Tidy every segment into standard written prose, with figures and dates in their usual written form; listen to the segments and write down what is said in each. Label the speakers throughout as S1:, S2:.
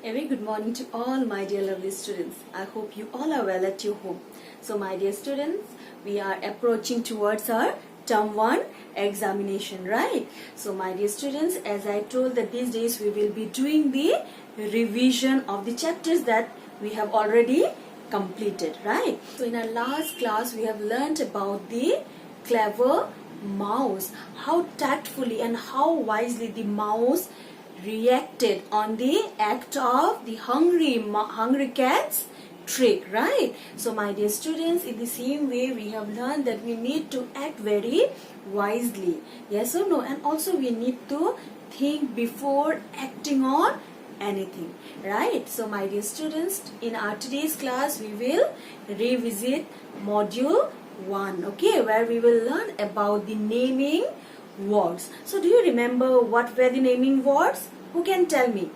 S1: A very good morning to all my dear lovely students. I hope you all are well at your home. So my dear students, we are approaching towards our term 1 examination, right? So my dear students, as I told that these days we will be doing the revision of the chapters that we have already completed, right? So in our last class we have learnt about the clever mouse, how tactfully and how wisely the mouse reacted on the act of the hungry cat's trick, right? So my dear students, in the same way we have learned that we need to act very wisely, yes or no, and also we need to think before acting on anything, right? So my dear students, in our today's class we will revisit module 1, okay, where we will learn about the naming words. So do you remember what were the naming words? Who can tell me?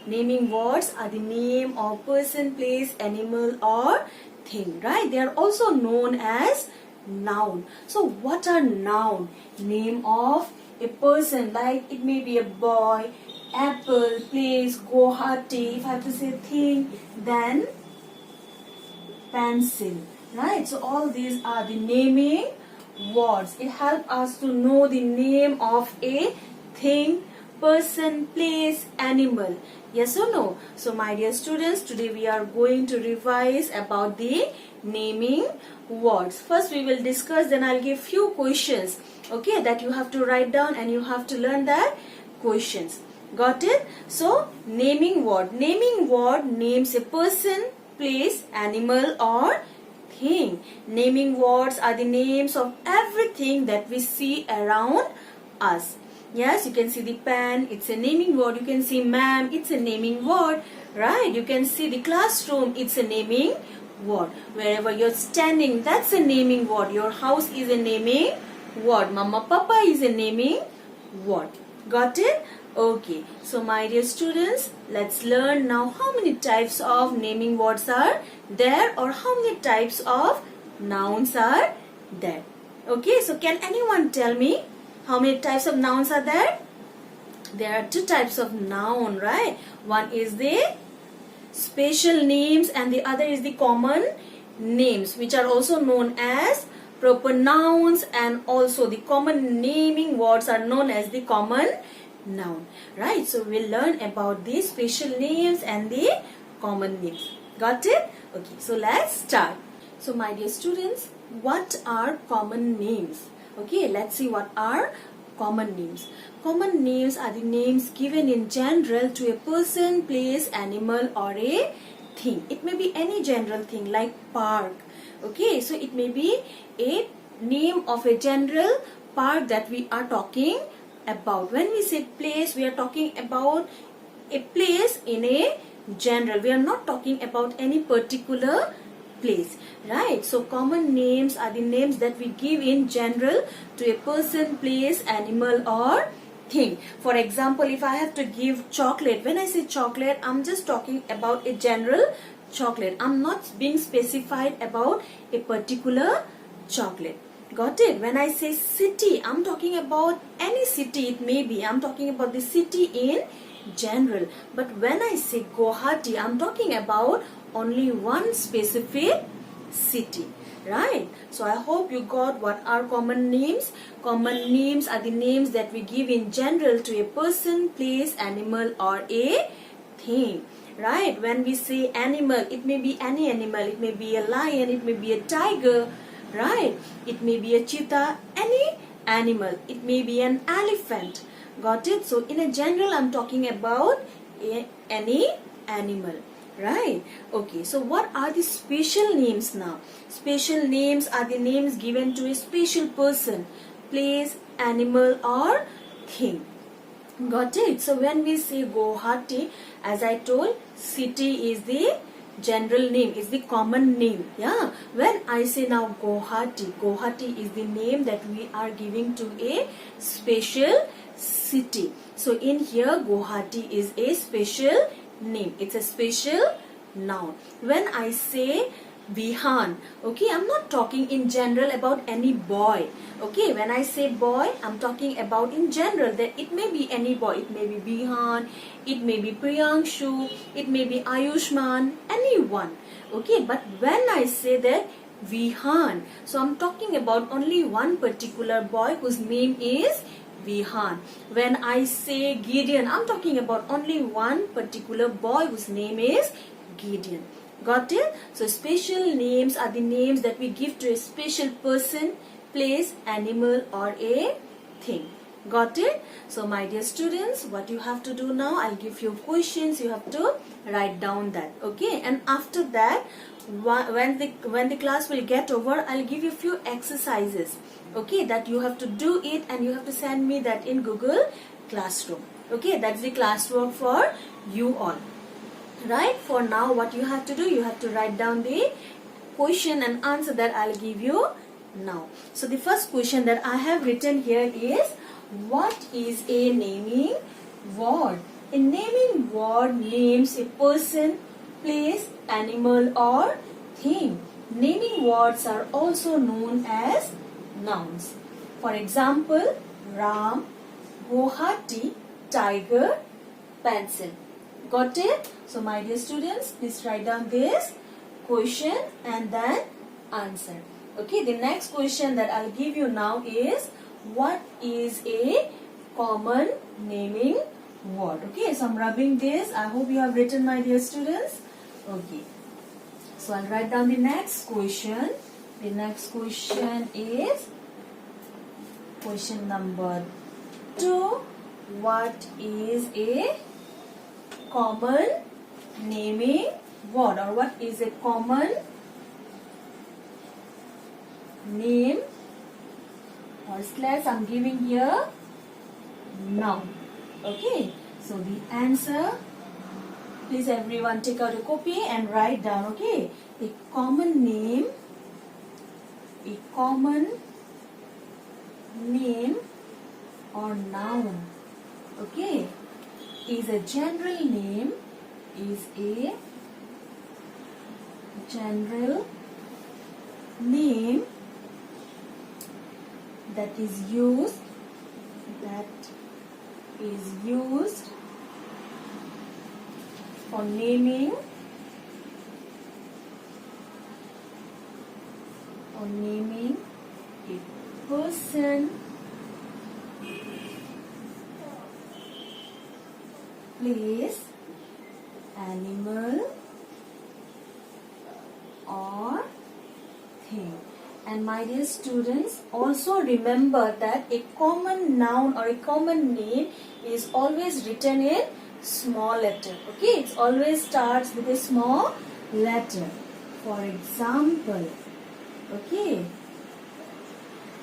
S1: Naming words are the name of person, place, animal or thing, right? They are also known as noun. So what are noun? Name of a person, like it may be a boy, apple, place, Guwahati. If I have to say thing, then pencil, right? So all these are the naming words. It helps us to know the name of a thing, person, place, animal, yes or no? So my dear students, today we are going to revise about the naming words. First we will discuss, then I'll give few questions, okay, that you have to write down and you have to learn that questions. Got it? So naming word names a person, place, animal or thing. Naming words are the names of everything that we see around us. Yes, you can see the pen, it's a naming word. You can see ma'am, it's a naming word, right? You can see the classroom, it's a naming word. Wherever you're standing, that's a naming word. Your house is a naming word. Mama, papa is a naming word. Got it? Okay, so my dear students, let's learn now how many types of naming words are there or how many types of nouns are there. Okay, so can anyone tell me how many types of nouns are there? There are two types of noun, right? One is the special names and the other is the common names, which are also known as proper nouns, and also the common naming words are known as the common noun, right? So we'll learn about the special names and the common names. Got it? Okay, so let's start. So my dear students, what are common names? Okay, let's see what are common names. Common names are the names given in general to a person, place, animal or a thing. It may be any general thing like park. Okay, so it may be a name of a general park that we are talking about. When we say place, we are talking about a place in a general. We are not talking about any particular place, right? So common names are the names that we give in general to a person, place, animal or thing. For example, if I have to give chocolate, when I say chocolate, I'm just talking about a general chocolate. I'm not being specified about a particular chocolate. Got it? When I say city, I'm talking about any city it may be. I'm talking about the city in general. But when I say Guwahati, I'm talking about only one specific city, right? So I hope you got what are common names. Common names are the names that we give in general to a person, place, animal or a thing, right? When we say animal, it may be any animal. It may be a lion, it may be a tiger, right? It may be a cheetah, any animal. It may be an elephant. Got it? So in a general, I'm talking about any animal, right? Okay, so what are the special names now? Special names are the names given to a special person, place, animal or thing. Got it? So when we say Guwahati, as I told, city is the general name, is the common name. Yeah. When I say now Guwahati is the name that we are giving to a special city. So in here Guwahati is a special name. It's a special noun. When I say Vihan. Okay, I'm not talking in general about any boy. Okay, when I say boy, I'm talking about in general that it may be any boy. It may be Vihan, it may be Priyanshu, it may be Ayushman, anyone. Okay, but when I say that Vihan, so I'm talking about only one particular boy whose name is Vihan. When I say Gideon, I'm talking about only one particular boy whose name is Gideon. Got it? So special names are the names that we give to a special person, place, animal or a thing. Got it? So my dear students, what you have to do now, I'll give you questions. You have to write down that. Okay? And after that, when the class will get over, I'll give you a few exercises. Okay? That you have to do it and you have to send me that in Google Classroom. Okay? That's the classwork for you all. Right? For now, what you have to do, you have to write down the question and answer that I'll give you now. So the first question that I have written here is, what is a naming word? A naming word names a person, place, animal or thing. Naming words are also known as nouns. For example, Ram, Guwahati, tiger, pencil. Got it? So my dear students, please write down this question and then answer. Okay, the next question that I'll give you now is, what is a common naming word? Okay, so I'm rubbing this. I hope you have written, my dear students. Okay, so I'll write down the next question. The next question is question number 2. What is a common naming word, or what is a common name, or slash I'm giving here noun. Okay, so the answer, please everyone take out a copy and write down. Okay, a common name or noun, okay, is a general name, that is used for naming a person, place, animal or thing. And my dear students, also remember that a common noun or a common name is always written in small letter. Okay, it always starts with a small letter. For example, okay,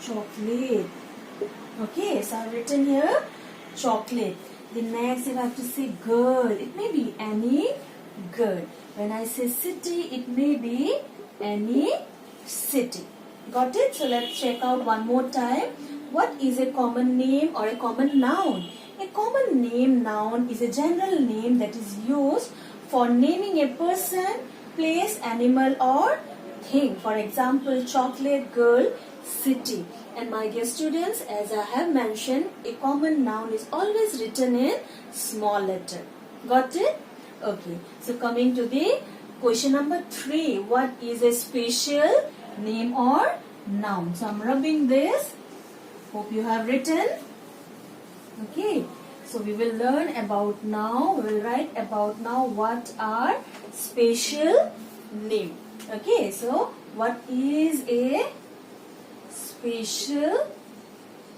S1: chocolate. Okay, so I've written here chocolate. The next, if I have to say girl, it may be any girl. When I say city, it may be any city. Got it? So let's check out one more time. What is a common name or a common noun? A common name noun is a general name that is used for naming a person, place, animal or thing. For example, chocolate, girl, city. And my dear students, as I have mentioned, a common noun is always written in small letter. Got it? Okay. So coming to the question number 3. What is a special name or noun? So I'm rubbing this. Hope you have written. Okay. So we will learn about now. We will write about now what are special name. Okay. So what is a special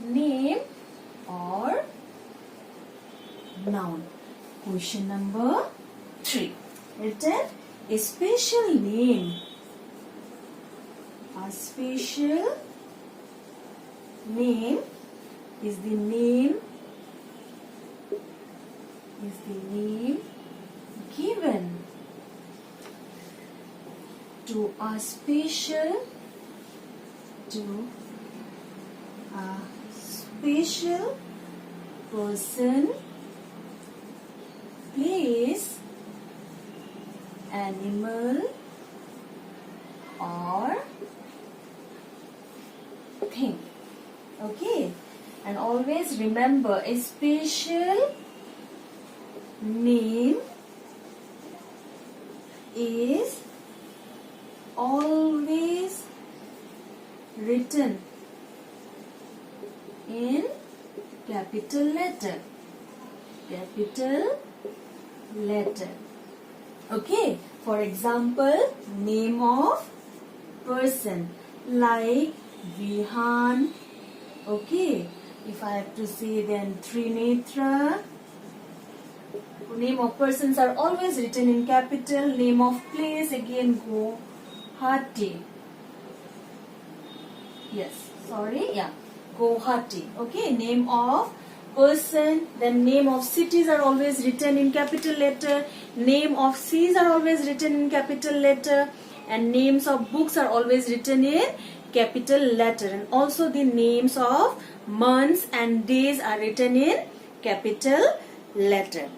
S1: name or noun? Question number 3. Written, a special name. A special name is the name given to a special person, place, animal or thing. Okay, and always remember, a special name is always written in capital letter. Capital letter. Okay, for example, name of person like Vihan. Okay, if I have to say then Trinetra. Name of persons are always written in capital. Name of place again Guwahati. Yes, sorry, yeah, Guwahati. Okay, name of person, then name of cities are always written in capital letter. Name of seas are always written in capital letter, and names of books are always written in capital letter, and also the names of months and days are written in capital letter.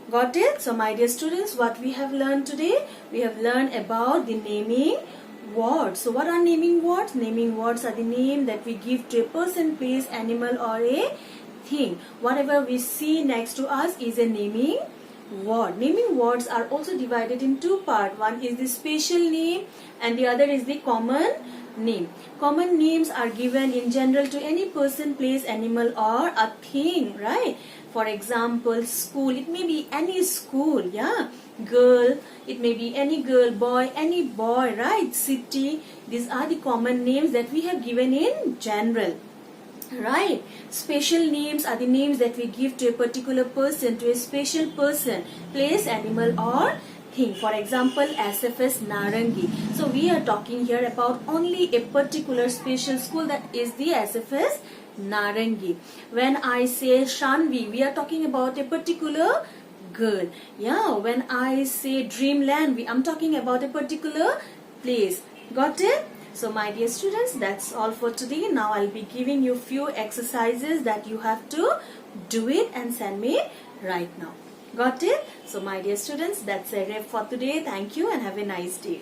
S1: Got it? So my dear students, what we have learned today? We have learned about the naming words. So what are naming words? Naming words are the name that we give to a person, place, animal or a thing. Whatever we see next to us is a naming word. Naming words are also divided in two parts. One is the special name and the other is the common name. Common names are given in general to any person, place, animal or a thing, right? For example, school, it may be any school, yeah. Girl, it may be any girl, boy, any boy, right? City, these are the common names that we have given in general. Right. Special names are the names that we give to a particular person, to a special person, place, animal or thing. For example, SFS Narangi. So we are talking here about only a particular special school, that is the SFS Narangi. When I say Shanvi, we are talking about a particular girl. Yeah, when I say Dreamland, I'm talking about a particular place. Got it? So my dear students, that's all for today. Now I'll be giving you few exercises that you have to do it and send me right now. Got it? So my dear students, that's a wrap for today. Thank you and have a nice day.